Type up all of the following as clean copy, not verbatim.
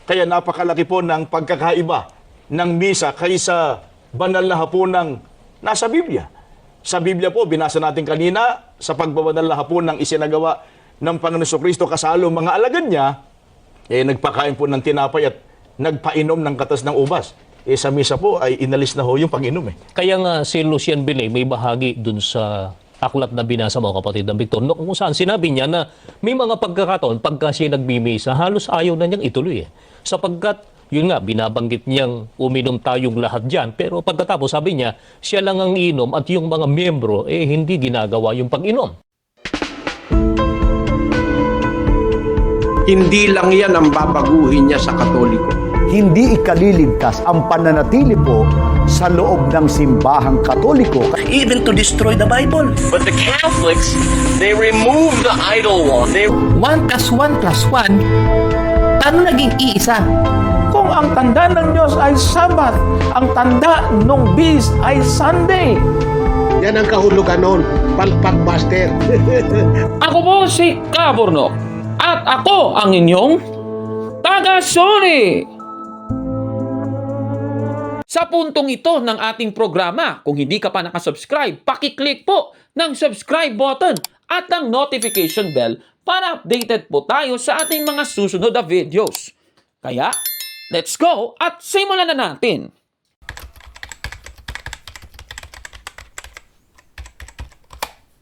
Kaya napakalaki po ng pagkakaiba ng misa kaysa banal na hapunang nasa Biblia. Sa Biblia po, binasa natin kanina, sa pagbabanal na hapunang isinagawa ng Panginoon Jesucristo kasalo mga alagad niya, nagpakain po ng tinapay at nagpainom ng katas ng ubas. Sa misa po ay inalis na ho yung pag-inom. Kaya nga si Lucian Binay may bahagi dun sa aklat na binasa mo, kapatid ng Victor, no, kung saan sinabi niya na may mga pagkakataon pagka siya nagbimisa, halos ayaw na niyang ituloy. Sapagkat, yun nga, binabanggit niyang uminom tayong lahat dyan, pero pagkatapos sabi niya, siya lang ang inom at yung mga miyembro, hindi ginagawa yung pag-inom. Hindi lang yan ang babaguhin niya sa Katoliko. Hindi ikaliligtas ang pananatili po sa loob ng simbahang Katoliko. Even to destroy the Bible. But the Catholics, they remove the idol one. 1 plus 1 plus 1, paano naging iisa? Kung ang tanda ng Diyos ay Sabat, ang tanda ng Beast ay Sunday. Yan ang kahulugan nun. Palpak master. Ako po si Kabornok at ako ang inyong taga-Suri. Sa puntong ito ng ating programa, kung hindi ka pa nakasubscribe, pakiclick po ng subscribe button at ang notification bell para updated po tayo sa ating mga susunod na videos. Kaya, let's go at simulan na natin!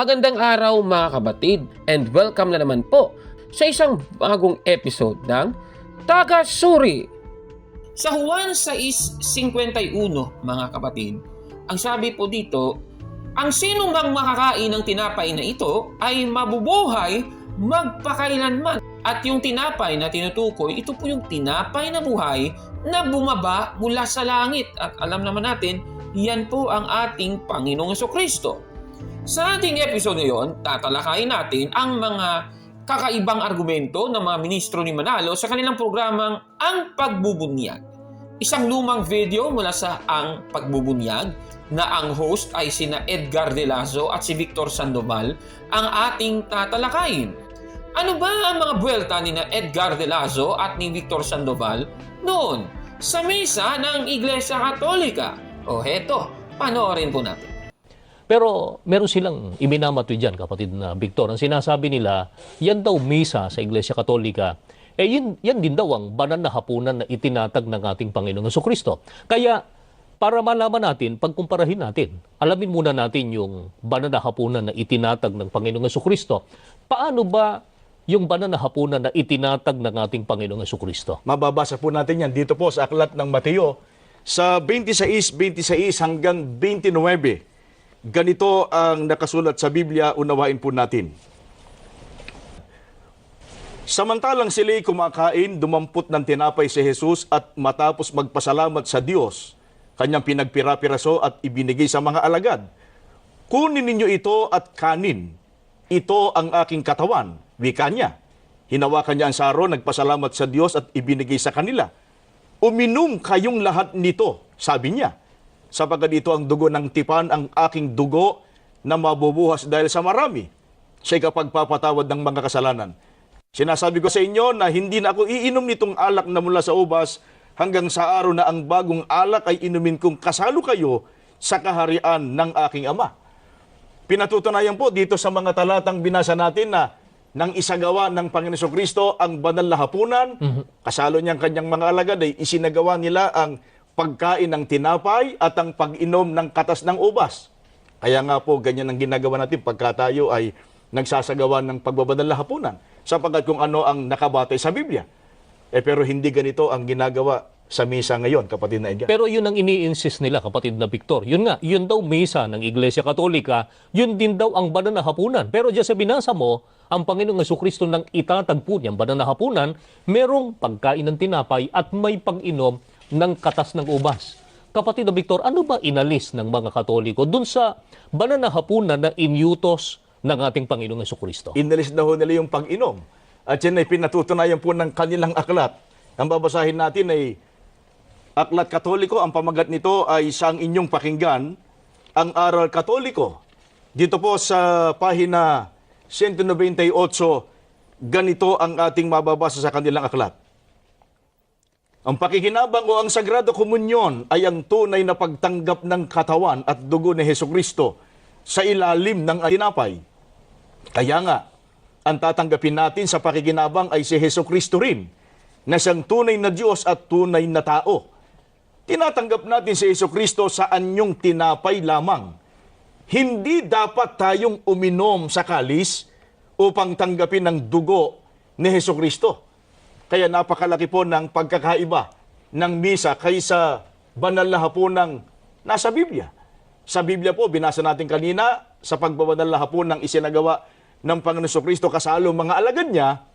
Magandang araw mga kabatid and welcome na naman po sa isang bagong episode ng Taga-Suri. Sa Juan 6:51, mga kapatid, ang sabi po dito, ang sino mang makakain ng tinapay na ito ay mabubuhay magpakailanman. At yung tinapay na tinutukoy, ito po yung tinapay na buhay na bumaba mula sa langit. At alam naman natin, yan po ang ating Panginoong Jesucristo. Sa ating episode ngayon, tatalakayin natin ang mga kakaibang argumento ng mga ministro ni Manalo sa kanilang programang Ang Pagbubunyag. Isang lumang video mula sa Ang Pagbubunyag na ang host ay sina Edgar De Lazo at si Victor Sandoval ang ating tatalakayin. Ano ba ang mga buwelta ni na Edgar De Lazo at ni Victor Sandoval noon sa misa ng Iglesia Katolika? O heto, panoorin po natin. Pero meron silang iminamatoy dyan, kapatid na Victor. Ang sinasabi nila, yan daw misa sa Iglesia Katolika. Yan din daw ang banal na hapunan na itinatag ng ating Panginoong Jesucristo. Kaya, para malaman natin, pagkumparahin natin, alamin muna natin yung banal na hapunan na itinatag ng Panginoong Jesucristo. Paano ba yung banal na hapunan na itinatag ng ating Panginoong Jesucristo? Mababasa po natin yan dito po sa aklat ng Mateo sa 26:26 hanggang 29. Ganito ang nakasulat sa Biblia, unawain po natin. Samantalang sila'y kumakain, dumampot ng tinapay si Jesus at matapos magpasalamat sa Diyos, kanyang pinagpira-piraso at ibinigay sa mga alagad. Kunin ninyo ito at kanin. Ito ang aking katawan, wika niya. Hinawakan niya ang saro, nagpasalamat sa Diyos at ibinigay sa kanila. Uminom kayong lahat nito, sabi niya. Sapagkat ito ang dugo ng tipan, ang aking dugo na mabubuhas dahil sa marami sa ikapagpapatawad ng mga kasalanan. Sinasabi ko sa inyo na hindi na ako iinom nitong alak na mula sa ubas hanggang sa araw na ang bagong alak ay inumin kong kasalo kayo sa kaharian ng aking Ama. Pinatutunayan po dito sa mga talatang binasa natin na nang isagawa ng Panginoon Jesucristo ang banal na hapunan, kasalo niyang kanyang mga alagad ay isinagawa nila ang pagkain ng tinapay at ang pag-inom ng katas ng ubas. Kaya nga po, ganyan ang ginagawa natin pagka tayo ay nagsasagawa ng pagbabanal na hapunan. Sapagkat kung ano ang nakabatay sa Biblia. Pero hindi ganito ang ginagawa sa misa ngayon, kapatid na Edgar. Pero yun ang ini-insist nila, kapatid na Victor. Yun nga, yun daw misa ng Iglesia Katolika, yun din daw ang banal na hapunan. Pero diyan sa binasa mo, ang Panginoong Jesucristo nang itatagpo niyang banal na hapunan, merong pagkain ng tinapay at may pag-inom ng katas ng ubas. Kapatid na Victor, ano ba inalis ng mga Katoliko dun sa banal na hapunan na inyutos ng ating Panginoong Jesucristo? Inalis na ho nila yung pag-inom. At yan ay pinatutunayan po ng kanilang aklat. Ang babasahin natin ay Aklat Katoliko. Ang pamagat nito ay Siyang inyong pakinggan, ang Aral Katoliko. Dito po sa pahina 198, ganito ang ating mababasa sa kanilang aklat. Ang pakikinabang o ang Sagrado Komunyon ay ang tunay na pagtanggap ng katawan at dugo ni Hesukristo sa ilalim ng tinapay. Kaya nga, ang tatanggapin natin sa pakikinabang ay si Hesukristo rin, na siyang tunay na Diyos at tunay na tao. Tinatanggap natin si Hesukristo sa anyong tinapay lamang. Hindi dapat tayong uminom sa kalis upang tanggapin ang dugo ni Hesukristo. Kaya napakalaki po ng pagkakaiba ng misa kaysa banal na hapunang nasa Biblia. Sa Biblia po, binasa natin kanina, sa pagbabanal na hapon ng isinagawa ng Panginoon Hesukristo kasalo mga alagad niya,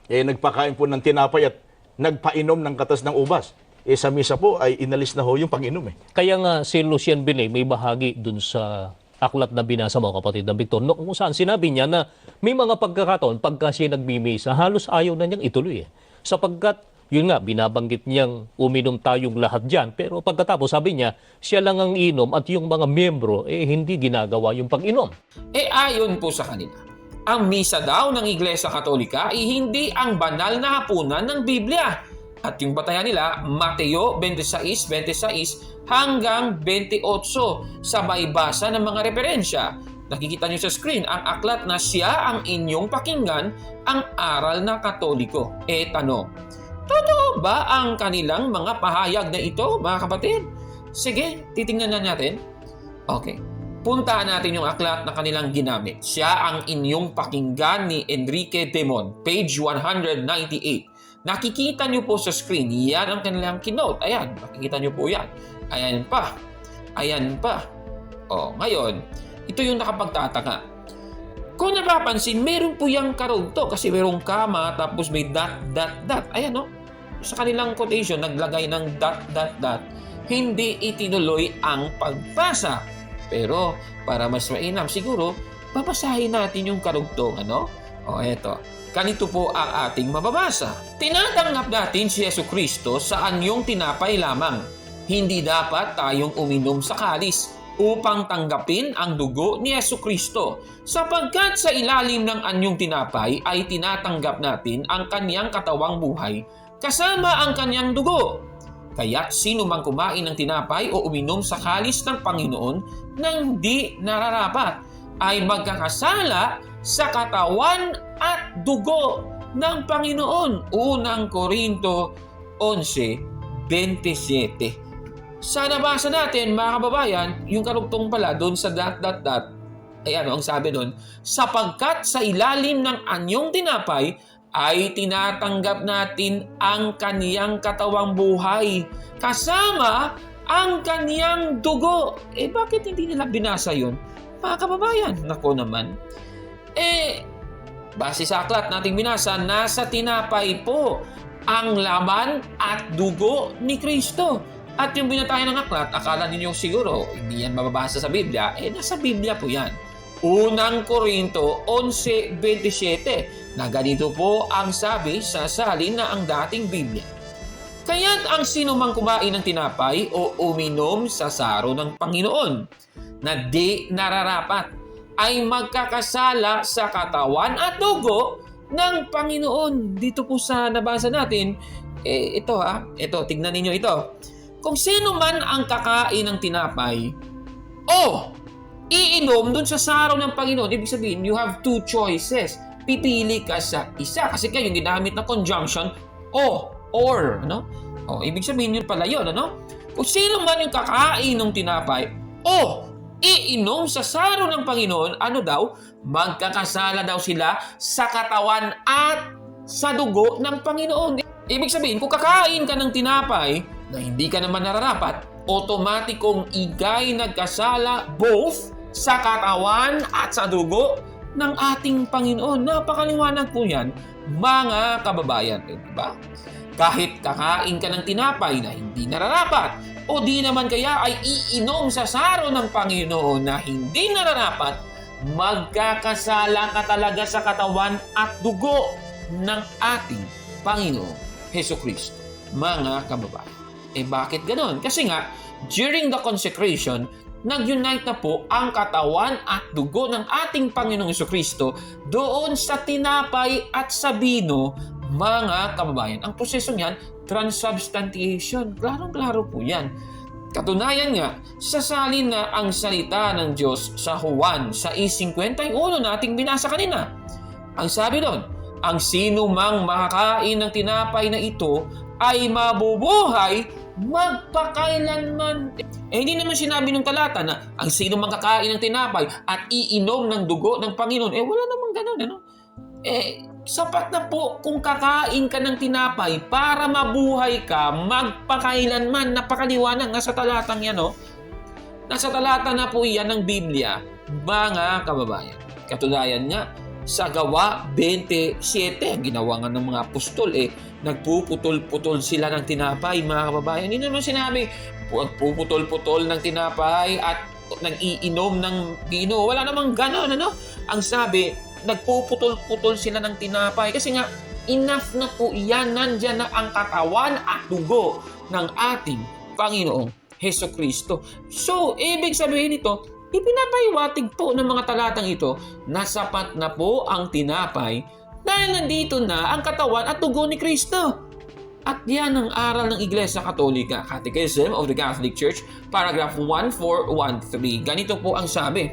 nagpakain po ng tinapay at nagpainom ng katas ng ubas. Sa misa po ay inalis na ho yung Panginoon. Kaya nga si Lucien Binay may bahagi dun sa aklat na binasa mo, kapatid na Victor, no, kung saan sinabi niya na may mga pagkakataon pagka siya nagmimisa, halos ayaw na niyang ituloy. Sapagkat, yun nga, binabanggit niyang uminom tayong lahat dyan. Pero pagkatapos sabi niya, siya lang ang inom at yung mga miyembro, hindi ginagawa yung pag-inom. Ayon po sa kanila, ang misa daw ng Iglesia Katolika ay hindi ang banal na hapunan ng Biblia. At yung batayan nila, Mateo 26:26 hanggang 28, sabay basa ng mga referensya. Nakikita nyo sa screen ang aklat na siya ang inyong pakinggan, ang aral na Katoliko. Tanong, totoo ba ang kanilang mga pahayag na ito, mga kapatid? Sige, titingnan na natin. Okay. Puntaan natin yung aklat na kanilang ginamit. Siya ang inyong pakinggan ni Enrique Demon, page 198. Nakikita nyo po sa screen, yan ang kanilang kinote. Ayan, makikita nyo po yan. Ayan pa. Ayan pa. Ngayon, ito yung nakapagtataka. Kung napapansin, meron po yung karugto kasi merong kama tapos may dot. Ayan, no? Sa kanilang quotation, naglagay ng dot. Hindi itinuloy ang pagbasa. Pero, para mas mainam, siguro, babasahin natin yung karugtong, ano? Eto. Ganito po ang ating mababasa. Tinatanggap natin si Hesukristo sa anyong tinapay lamang. Hindi dapat tayong uminom sa kalis upang tanggapin ang dugo ni Hesukristo, sapagkat sa ilalim ng anyong tinapay ay tinatanggap natin ang kanyang katawang buhay kasama ang kanyang dugo. Kaya't sino mang kumain ng tinapay o uminom sa kalis ng Panginoon nang di nararapat ay magkakasala sa katawan at dugo ng Panginoon. Unang Korinto 11:27. Sa nabasa natin, mga kababayan, yung karugtong pala doon sa dot. Ayan, ang sabi doon, sapagkat sa ilalim ng anyong tinapay ay tinatanggap natin ang kaniyang katawang buhay kasama ang kaniyang dugo. Bakit hindi nila binasa yun? Mga kababayan, nako naman. Base sa aklat nating binasa, nasa tinapay po ang laman at dugo ni Kristo. At yung binatayan ng aklat, akala ninyo siguro, hindi yan mababasa sa Biblia. Nasa Biblia po yan. Unang Korinto 11:27 na ganito po ang sabi sa salin na ang dating Biblia. Kaya't ang sino mang kumain ng tinapay o uminom sa saro ng Panginoon na di nararapat ay magkakasala sa katawan at dugo ng Panginoon. Dito po sa nabasa natin, ito, tignan ninyo ito. Kung sino man ang kakain ng tinapay o iinom dun sa saro ng Panginoon, ibig sabihin, you have two choices. Pipili ka sa isa kasi kayo yung ginamit na conjunction or, ano? Ibig sabihin yun pala yun, ano? Kung sino man yung kakain ng tinapay o iinom sa saro ng Panginoon, ano daw? Magkakasala daw sila sa katawan at sa dugo ng Panginoon. Ibig sabihin, kung kakain ka ng tinapay na hindi ka naman nararapat, otomatikong igay nagkasala both sa katawan at sa dugo ng ating Panginoon. Napakaliwanag po yan, mga kababayan. Diba? Kahit kakain ka ng tinapay na hindi nararapat, o di naman kaya ay iinom sa saro ng Panginoon na hindi nararapat, magkakasala ka talaga sa katawan at dugo ng ating Panginoon Hesukristo. Mga kababayan. Bakit ganon? Kasi nga, during the consecration, nag-unite na po ang katawan at dugo ng ating Panginoong Hesukristo doon sa tinapay at sa bino, Mga kababayan, ang proseso niyan, transubstantiation. Klarong-klaro po yan. Katunayan nga, sasalin na ang salita ng Diyos sa Juan 6:51 nating binasa kanina. Ang sabi doon, ang sino mang makakain ng tinapay na ito ay mabubuhay magpakailanman. Hindi naman sinabi ng talata na ang sino mang kakain ng tinapay at iinom ng dugo ng Panginoon. Wala namang ganun, ano? Sapat na po kung kakain ka ng tinapay para mabuhay ka magpakailanman. Napakaliwanag nga sa talatang yan, no? Nasa talata na po yan ng Biblia, mga kababayan. Katunayan nga, sa Gawa 27, ang ginawa nga ng mga apostol, nagpuputol-putol sila ng tinapay, mga kababayan. Hindi naman sinabi, nagpuputol-putol ng tinapay at nag-iinom ng vino. Wala namang gano'n, ano? Ang sabi, nagpuputol-putol sila ng tinapay. Kasi nga, enough na po yan. Nandyan na ang katawan at dugo ng ating Panginoong Hesukristo. So, ibig sabihin nito, ipinapahiwatig po ng mga talatang ito na sapat na po ang tinapay dahil nandito na ang katawan at dugo ni Kristo. At yan ang aral ng Iglesia Katolika, Catechism of the Catholic Church, paragraph 1413. Ganito po ang sabi,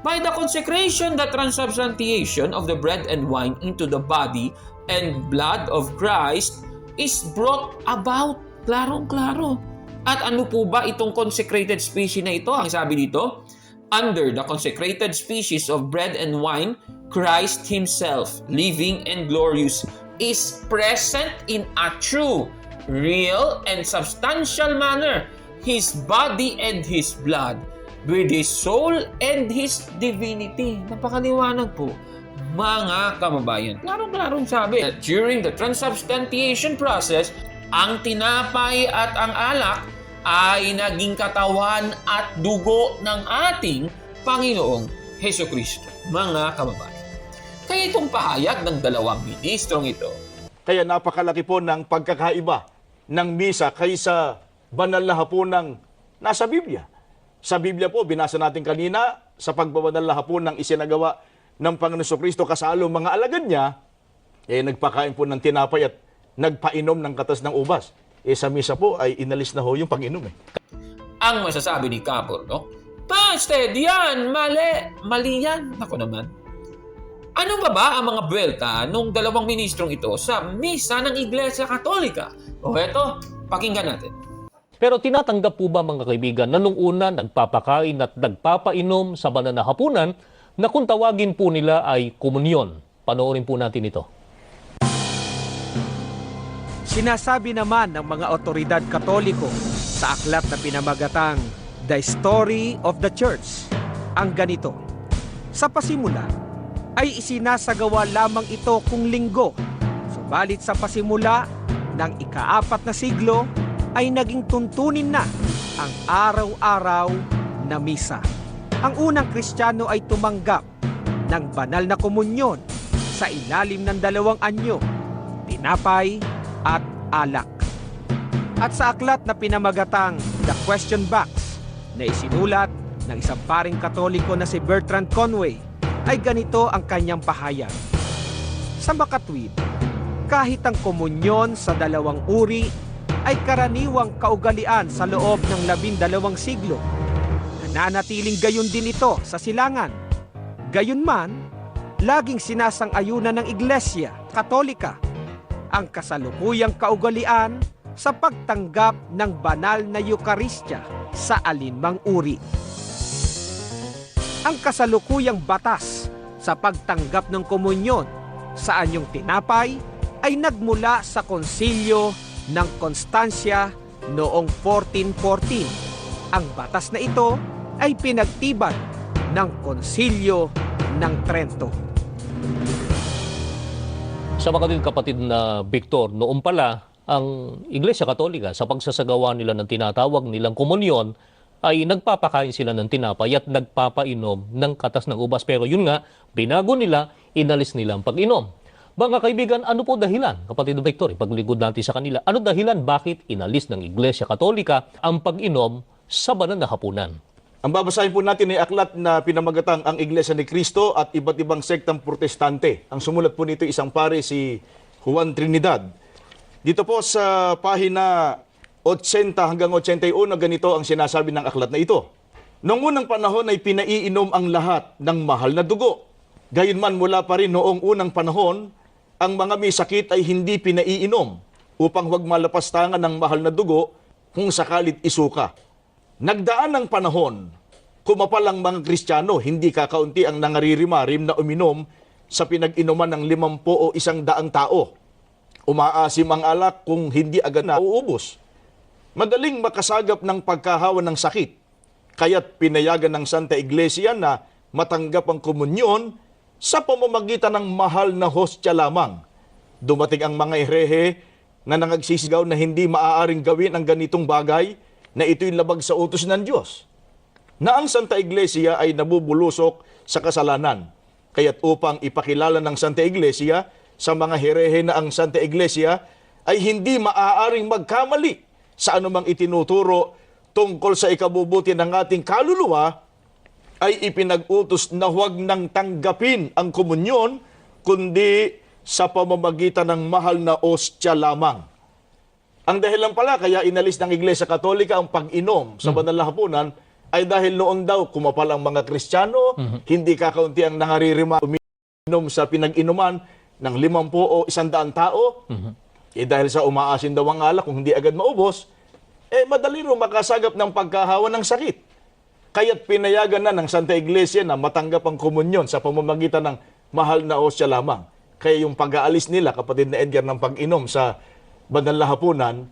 by the consecration, the transubstantiation of the bread and wine into the body and blood of Christ is brought about. Klarong-klaro. At ano po ba itong consecrated species na ito? Ang sabi dito, under the consecrated species of bread and wine, Christ Himself, living and glorious, is present in a true, real, and substantial manner, His body and His blood, with His soul and His divinity. Napakaliwanag po, mga kababayan. Klarong-klarong sabi that during the transubstantiation process, ang tinapay at ang alak ay naging katawan at dugo ng ating Panginoong Hesukristo. Mga kababayan. Kaya itong pahayag ng dalawang ministrong ito, Kaya napakalaki po ng pagkakaiba ng misa kaysa banal na hapunang nasa Biblia. Sa Biblia po, binasa natin kanina, sa pagbabanal na hapon ng isinagawa ng Panginoon Hesukristo kasalo mga alagad niya, nagpakain po ng tinapay at nagpainom ng katas ng ubas. Sa misa po ay inalis na ho yung pag-inom. ang masasabi ni Capor, no? Pasted, yan, mali yan. Ako naman. Ano ba ang mga buwelta nung dalawang ministrong ito sa misa ng Iglesia Katolika? O eto, pakinggan natin. Pero tinatanggap po ba mga kaibigan na nung una nagpapakain at nagpapainom sa banal na hapunan na kung tawagin po nila ay komunyon? Panoorin po natin ito. Sinasabi naman ng mga otoridad Katoliko sa aklat na pinamagatang The Story of the Church ang ganito. Sa pasimula ay isinasagawa lamang ito kung linggo. Subalit sa pasimula ng ika-4 na siglo ay naging tuntunin na ang araw-araw na misa. Ang unang Kristiyano ay tumanggap ng banal na komunyon sa ilalim ng 2 anyo, tinapay at alak. At sa aklat na pinamagatang The Question Box na isinulat ng isang paring Katoliko na si Bertrand Conway ay ganito ang kanyang pahayag. Sa makatwid, kahit ang komunyon sa 2 uri ay karaniwang kaugalian sa loob ng 12 siglo, nananatiling gayon din ito sa silangan. Gayunman, laging sinasang-ayunan ng Iglesia Katolika ang kasalukuyang kaugalian sa pagtanggap ng banal na Eukaristya sa alinmang uri. Ang kasalukuyang batas sa pagtanggap ng komunyon sa anyong tinapay ay nagmula sa konsilyo ng Constancia noong 1414. Ang batas na ito ay pinagtibay ng konsilyo ng Trento. Sa mga kapatid na Victor, noon pala, ang Iglesia Katolika sa pagsasagawa nila ng tinatawag nilang komunyon ay nagpapakain sila ng tinapay at nagpapainom ng katas ng ubas. Pero yun nga, binago nila, inalis nila ang pag-inom. Mga kaibigan, ano po dahilan, kapatid na Victor, ipaglingkod natin sa kanila, ano dahilan bakit inalis ng Iglesia Katolika ang pag-inom sa banal na hapunan? Ang babasahin po natin ay aklat na pinamagatang ang Iglesia ni Cristo at iba't ibang sektang protestante. Ang sumulat po nito isang pare si Juan Trinidad. Dito po sa pahina 80 hanggang 81, ganito ang sinasabi ng aklat na ito. Noong unang panahon ay pinaiinom ang lahat ng mahal na dugo. Gayunman mula pa rin noong unang panahon, ang mga may sakit ay hindi pinaiinom upang huwag malapastangan ng mahal na dugo kung sakalit isuka. Nagdaan ng panahon, kumapal ang mga Kristiyano, hindi kakaunti ang nangaririmarim na uminom sa pinag-inuman ng 50 o 100 tao. Umaasim ang alak kung hindi agad na uubos. Madaling makasagap ng pagkahawa ng sakit, kaya't pinayagan ng Santa Iglesia na matanggap ang komunyon sa pamamagitan ng mahal na hostya lamang. Dumating ang mga herehe na nangagsisigaw na hindi maaaring gawin ang ganitong bagay na ito'y labag sa utos ng Diyos. Na ang Santa Iglesia ay nabubulusok sa kasalanan. Kaya't upang ipakilala ng Santa Iglesia sa mga herehe na ang Santa Iglesia ay hindi maaaring magkamali sa anumang itinuturo tungkol sa ikabubuti ng ating kaluluwa, ay ipinag-utos na huwag nang tanggapin ang komunyon, kundi sa pamamagitan ng mahal na ostya lamang. Ang dahilan pala kaya inalis ng Iglesia Katolika ang pag-inom sa banal na hapunan ay dahil noon daw kumapal ang mga Kristiyano, hindi kakaunti ang nangaririma uminom sa pinag-inuman ng 50 o 100 tao. Dahil sa umaasin daw ang alak, kung hindi agad maubos, madali rin makasagap ng pagkahawa ng sakit. Kaya't pinayagan na ng Santa Iglesia na matanggap ang komunyon sa pamamagitan ng mahal na ostya lamang. Kaya yung pag-aalis nila, kapatid na Edgar, ng pag-inom sa banal na hapunan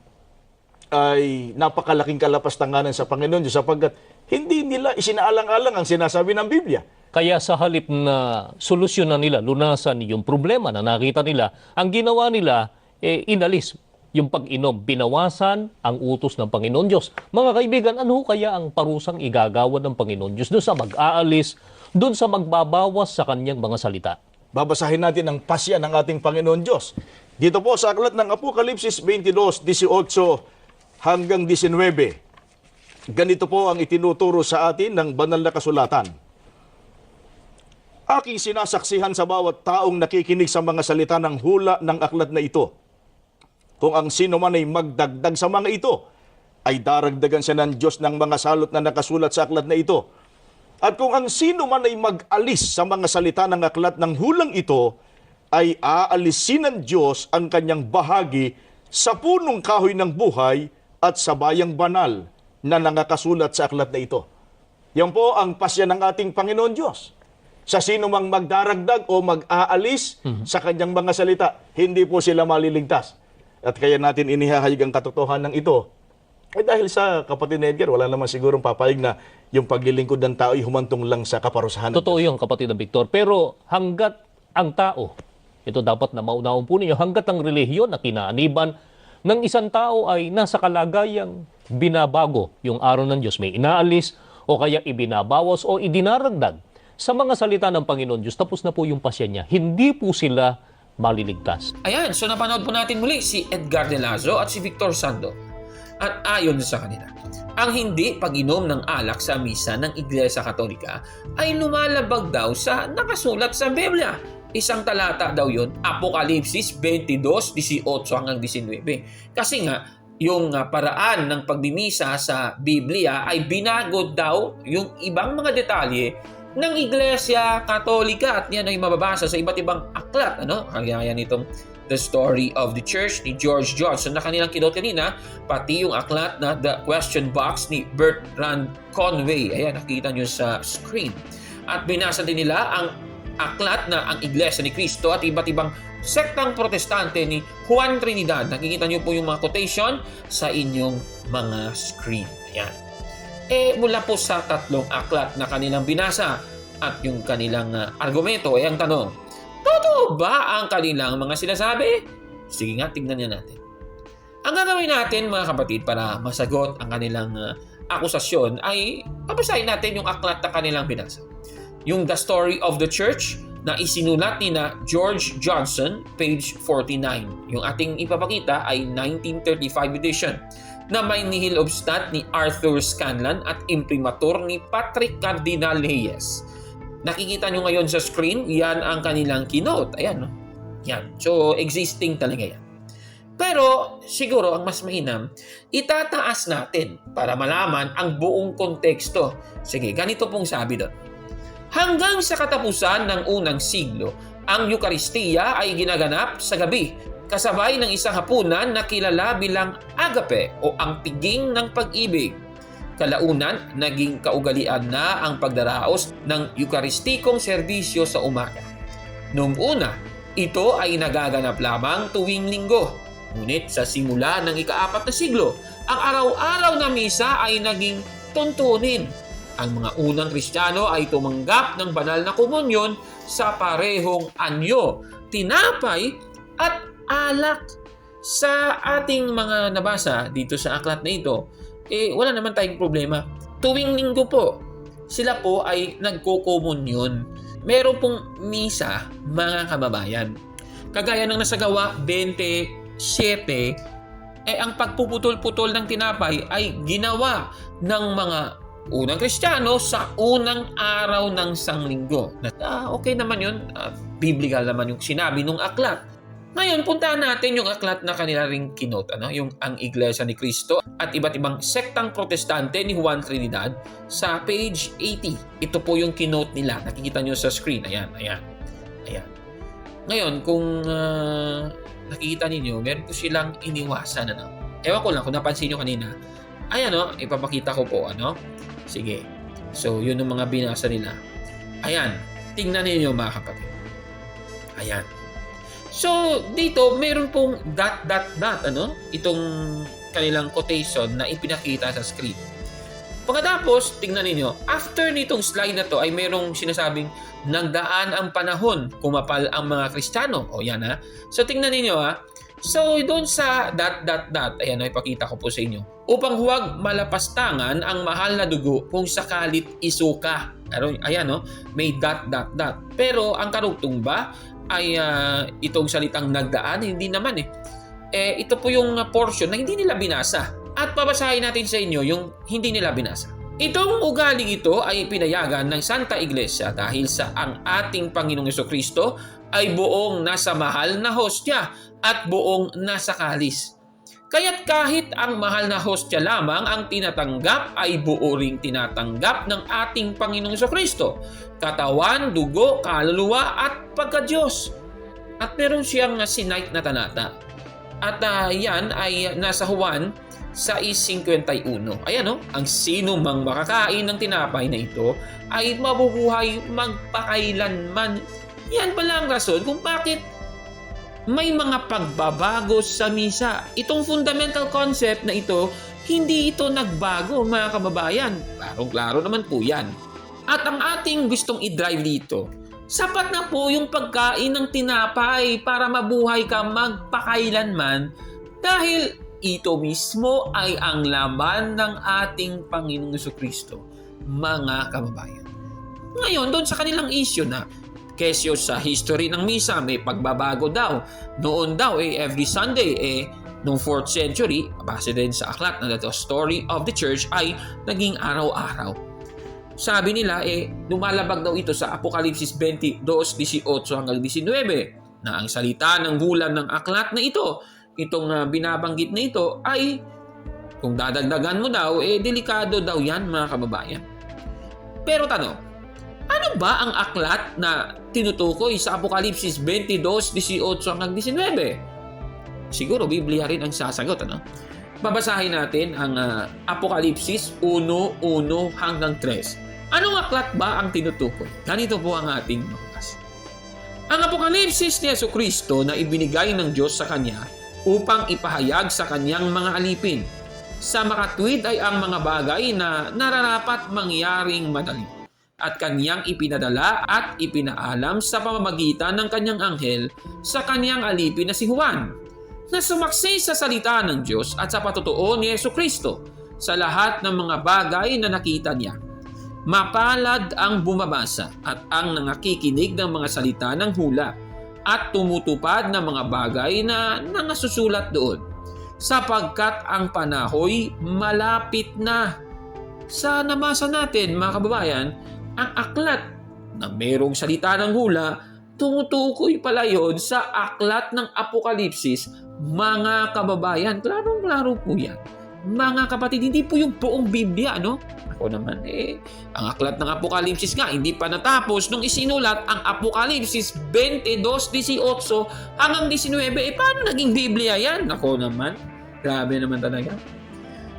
ay napakalaking kalapastanganan sa Panginoon Diyos sapagkat hindi nila isinaalang-alang ang sinasabi ng Biblia. Kaya sa halip na solusyonan nila, lunasan yung problema na nakita nila, ang ginawa nila, inalis yung pag-inom, binawasan ang utos ng Panginoon Diyos. Mga kaibigan, ano kaya ang parusang igagawa ng Panginoon Diyos doon sa mag-aalis, doon sa magbabawas sa kanyang mga salita? Babasahin natin ang pasya ng ating Panginoon Diyos. Dito po sa aklat ng Apokalipsis 22:18 hanggang 19. Ganito po ang itinuturo sa atin ng banal na kasulatan. Aking sinasaksihan sa bawat taong nakikinig sa mga salita ng hula ng aklat na ito. Kung ang sino man ay magdagdag sa mga ito, ay daragdagan siya ng Diyos ng mga salot na nakasulat sa aklat na ito. At kung ang sino man ay mag-alis sa mga salita ng aklat ng hulang ito, ay aalisin ng Diyos ang kanyang bahagi sa punong kahoy ng buhay at sa bayang banal na nakasulat sa aklat na ito. Yan po ang pasya ng ating Panginoon Diyos. Sa sino mang magdaragdag o mag-aalis sa kanyang mga salita, hindi po sila maliligtas. At kaya natin inihahayag ang katotohanan ng ito. Dahil sa kapatid na Edgar, wala naman sigurong papayag na yung paglilingkod ng tao ay humantong lang sa kaparusahan. Totoo yung kapatid na Victor. Pero hanggat ang tao, ito dapat na maunawang po ninyo, hanggat ang relihiyon na kinaaniban ng isang tao ay nasa kalagayang binabago yung araw ng Diyos, may inaalis o kaya ibinabawas o idinaragdag sa mga salita ng Panginoon Diyos, tapos na po yung pasya niya. Hindi po sila maliligtas. Ayan, so napanood po natin muli si Edgar De Lazo at si Victor Sando. At ayon sa kanila, ang hindi pag-inom ng alak sa misa ng Iglesia Katolika ay lumalabag daw sa nakasulat sa Biblia. Isang talata daw yun, Apokalipsis 22:18 hanggang 19. Kasi nga, yung paraan ng pagmimisa sa Biblia ay binago daw yung ibang mga detalye ng Iglesia Katolika at yan ay mababasa sa iba't ibang aklat. Kagaya nitong The Story of the Church ni George Johnson na kanilang kinot kanina, pati yung aklat na The Question Box ni Bertrand Conway. Ayan, nakita nyo sa screen. At binasa din nila ang aklat na ang Iglesia ni Cristo at iba't ibang sektang protestante ni Juan Trinidad. Nakikita nyo po yung mga quotation sa inyong mga screen. Ayan. Mula po sa tatlong aklat na kanilang binasa at yung kanilang argumento, ang tanong, totoo ba ang kanilang mga sinasabi? Sige nga, tingnan niya natin. Ang gagawin natin, mga kapatid, para masagot ang kanilang akusasyon ay papasahin natin yung aklat na kanilang binasa. Yung The Story of the Church na isinulat ni na George Johnson, page 49. Yung ating ipapakita ay 1935 edition na may nihil obstat ni Arthur Scanlan at imprimatur ni Patrick Cardinal Hayes. Nakikita nyo ngayon sa screen, yan ang kanilang keynote. Ayan, no? Yan. So, existing talaga yan. Pero, siguro, ang mas mainam, itataas natin para malaman ang buong konteksto. Sige, ganito pong sabi doon. Hanggang sa katapusan ng unang siglo, ang Eukaristiya ay ginaganap sa gabi, kasabay ng isang hapunan na kilala bilang agape o ang piging ng pag-ibig. Kalaunan, naging kaugalian na ang pagdaraos ng Eukaristikong serbisyo sa umaga. Noong una, ito ay nagaganap lamang tuwing linggo. Ngunit sa simula ng ika-4 na siglo, ang araw-araw na misa ay naging tuntunin. Ang mga unang Kristiyano ay tumanggap ng banal na komunyon sa parehong anyo, tinapay at alak. Sa ating mga nabasa dito sa aklat na ito, wala naman tayong problema. Tuwing linggo po, sila po ay nagko-komunyon. Meron pong misa, mga kababayan. Kagaya ng nasagawa 27, ang pagpuputol-putol ng tinapay ay ginawa ng mga unang Kristiyano sa unang araw ng sanglinggo. Okay naman yun. Biblical naman yung sinabi ng aklat. Ngayon, puntahan natin yung aklat na kanila ring kinote, yung ang Iglesia ni Cristo at iba't ibang sektang protestante ni Juan Trinidad sa page 80. Ito po yung kinote nila. Nakikita nyo sa screen. Ayan. Ngayon, kung nakikita ninyo, meron po silang iniwasan. Ewan ko lang kung napansin nyo kanina. Ayan, ipapakita ko po. Sige. So, yun yung mga binasa nila. Ayan. Tingnan ninyo mga kapatid. Ayan. So, dito, meron pong ... Itong kanilang quotation na ipinakita sa screen. Pagkatapos, tingnan ninyo, after nitong slide na to ay merong sinasabing nagdaan ang panahon, kumapal ang mga Kristiyano. O yan So, tingnan ninyo So, doon sa ... Ayan, ipakita ko po sa inyo. Upang huwag malapastangan ang mahal na dugo kung sakalit isuka. Ayan, may ... Pero ang karugtong ba ay itong salitang nagdaan? Hindi naman ito po yung portion na hindi nila binasa. At babasahin natin sa inyo yung hindi nila binasa. Itong ugaling ito ay pinayagan ng Santa Iglesia dahil sa ang ating Panginoong Jesucristo ay buong nasa mahal na hostya at buong nasa kalis. Kaya't kahit ang mahal na hostya lamang ang tinatanggap ay buo ring tinatanggap ng ating Panginoong Jesucristo, katawan, dugo, kaluluwa at pagka-Diyos. At meron siyang sinight na talata. At yan ay nasa Juan 6:51. Ayan ang sino mang makakain ng tinapay na ito ay mabubuhay magpakailanman. Yan pala ang rason kung bakit may mga pagbabago sa misa. Itong fundamental concept na ito, hindi ito nagbago mga kababayan. Klarong-klaro naman po yan. At ang ating gustong i-drive dito, sapat na po yung pagkain ng tinapay para mabuhay ka magpakailanman dahil ito mismo ay ang laman ng ating Panginoong Jesucristo, mga kababayan. Ngayon, doon sa kanilang issue na kesyo sa history ng misa, may pagbabago daw. Noon daw, every Sunday, noong 4th century, base din sa aklat na The Story of the Church, ay naging araw-araw. Sabi nila, lumalabag daw ito sa Apokalipsis 22:18 hanggang 19, na ang salita ng bulan ng aklat na ito, itong binabanggit na ito, ay, kung dadagdagan mo daw, delikado daw yan, mga kababayan. Pero tanong, ano ba ang aklat na tinutukoy sa Apokalipsis 22:18 hanggang 19? Siguro, Biblia rin ang sasagot, Babasahin natin ang Apokalipsis 1:1 hanggang 3. Anong aklat ba ang tinutukoy? Ganito po ang ating magbasa. Ang Apokalipsis ni Jesucristo na ibinigay ng Diyos sa Kanya upang ipahayag sa Kanyang mga alipin. Sa makatwid ay ang mga bagay na nararapat mangyaring madali at Kanyang ipinadala at ipinaalam sa pamamagitan ng Kanyang anghel sa Kanyang alipin na si Juan, na sumaksi sa salita ng Diyos at sa patotoo ni Jesucristo sa lahat ng mga bagay na nakita niya. Mapalad ang bumabasa at ang nangakikinig ng mga salita ng hula at tumutupad ng mga bagay na nangasusulat doon, sapagkat ang panahoy malapit na. Sa nabasa natin, mga kababayan, ang aklat na merong salita ng hula, tumutukoy pala yon sa aklat ng Apokalipsis, mga kababayan. Klarong-klaro po yan. Mga kapatid, hindi po yung buong Biblia, no? Ako naman, ang aklat ng Apokalipsis nga, hindi pa natapos nung isinulat ang Apokalipsis 22:18 hanggang 19. Paano naging Biblia yan? Ako naman, grabe naman talaga.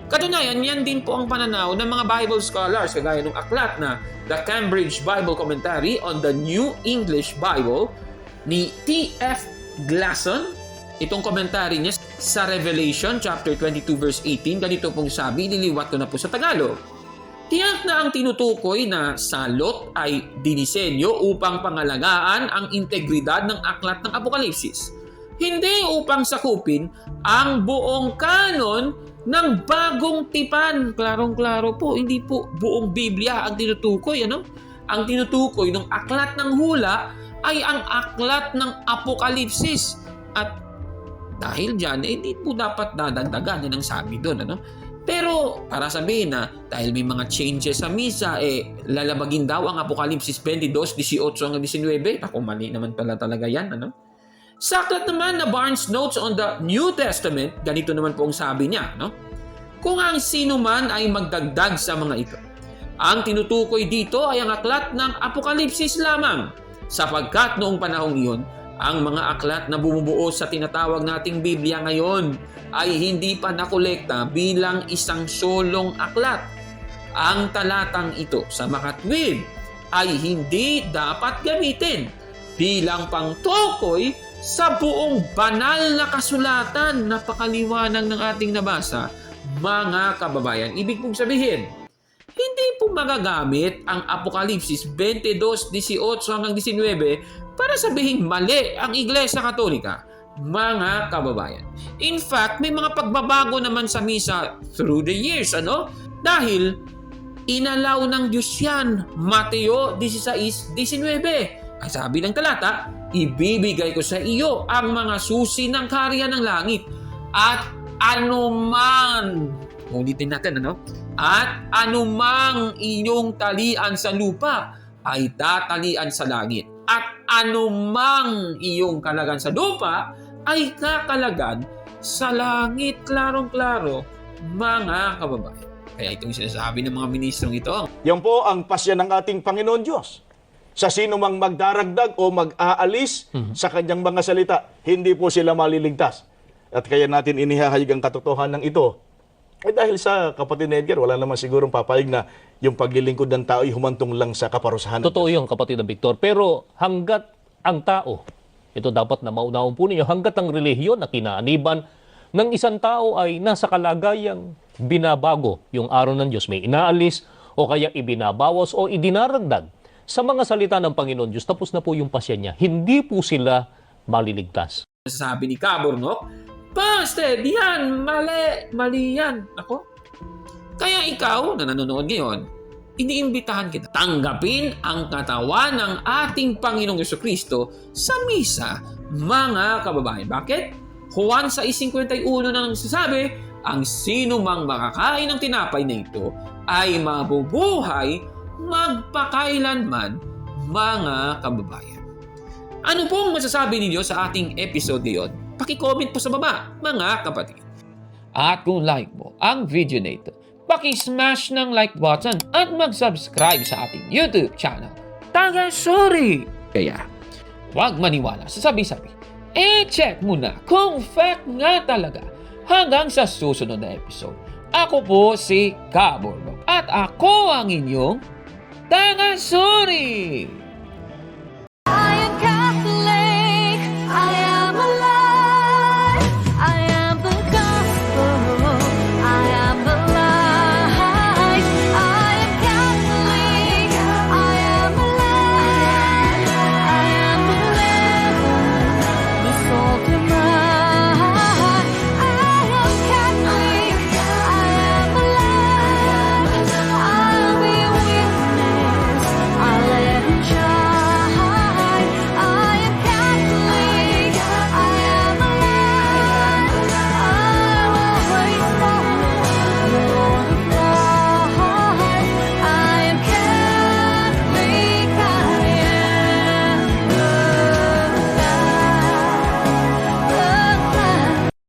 Katunayan, yan din po ang pananaw ng mga Bible scholars, kagaya ng aklat na The Cambridge Bible Commentary on the New English Bible ni T.F. Glasson. Itong komentary niya sa Revelation chapter 22 verse 18, ganito pong sabi, niliwat ko na po sa Tagalog. Tiyak na ang tinutukoy na salot ay dinisenyo upang pangalagaan ang integridad ng aklat ng Apokalipsis. Hindi upang sakupin ang buong kanon ng bagong tipan. Klarong-klaro po, hindi po buong Biblia ang tinutukoy, ano? Ang tinutukoy ng aklat ng hula ay ang aklat ng Apokalipsis. At dahil dyan, hindi po dapat dadagdagan, yan ang sabi doon, ano? Pero para sabihin na dahil may mga changes sa misa, lalabagin daw ang Apokalipsis 22:18 hanggang 19. Ako, mali naman pala talaga yan, ano? Sa aklat naman na Barnes Notes on the New Testament, ganito naman po ang sabi niya, no? Kung ang sino man ay magdagdag sa mga ito, ang tinutukoy dito ay ang aklat ng Apokalipsis lamang, sapagkat noong panahong iyon, ang mga aklat na bumubuo sa tinatawag nating Biblia ngayon ay hindi pa nakolekta bilang isang solong aklat. Ang talatang ito sa makatwid ay hindi dapat gamitin bilang pangtukoy sa buong banal na kasulatan. Napakaliwanag ng ating nabasa, mga kababayan. Ibig pong sabihin, hindi po magagamit ang Apokalipsis 22:18 hanggang 19 para sabihin mali ang Iglesia Katolika, mga kababayan. In fact, may mga pagbabago naman sa misa through the years, ano? Dahil inalaw ng Diyos yan. Mateo 16:19. Ang sabi ng talata, ibibigay ko sa iyo ang mga susi ng kaharian ng langit at anuman, ulitin natin, ano? At anumang inyong talian sa lupa ay tatalian sa langit. At anumang iyong kalagan sa lupa ay kakalagan sa langit. Klarong-klaro, mga kababayan. Kaya itong sinasabi ng mga ministrong ito. Yan po ang pasya ng ating Panginoon Diyos. Sa sino mang magdaragdag o mag-aalis sa kanyang mga salita, hindi po sila maliligtas. At kaya natin inihahayag ang katotohanan ito. Dahil sa kapatid Edgar, wala naman sigurong papayag na yung paglilingkod ng tao ay humantong lang sa kaparusahan. Totoo yung kapatid na Victor. Pero hanggat ang tao, ito dapat na maunawang po ninyo, hanggat ang relihiyon na kinaaniban ng isang tao ay nasa kalagayang binabago yung araw ng Diyos, may inaalis o kaya ibinabawas o idinaragdag sa mga salita ng Panginoon Diyos, tapos na po yung pasya niya. Hindi po sila maliligtas. Sabi ni Cabor, no? Pastor, yan, mali yan. Ako? Kaya ikaw, na nanonood ngayon, iniimbitahan kita. Tanggapin ang katawan ng ating Panginoong Jesucristo sa misa, mga kababayan. Bakit? Juan 6:51 na nagsasabi, ang sino mang makakain ng tinapay na ito ay mabubuhay magpakailanman, mga kababayan. Ano pong masasabi ninyo sa ating episode ngayon? Paki-comment po sa baba, mga kapatid. At kung like mo ang video na ito, paki-smash ng like button at mag-subscribe sa ating YouTube channel, Taga-Sorry! Kaya, huwag maniwala sa sabi-sabi. Check mo na kung fact nga talaga. Hanggang sa susunod na episode. Ako po si Cabor at ako ang inyong Taga-Sorry!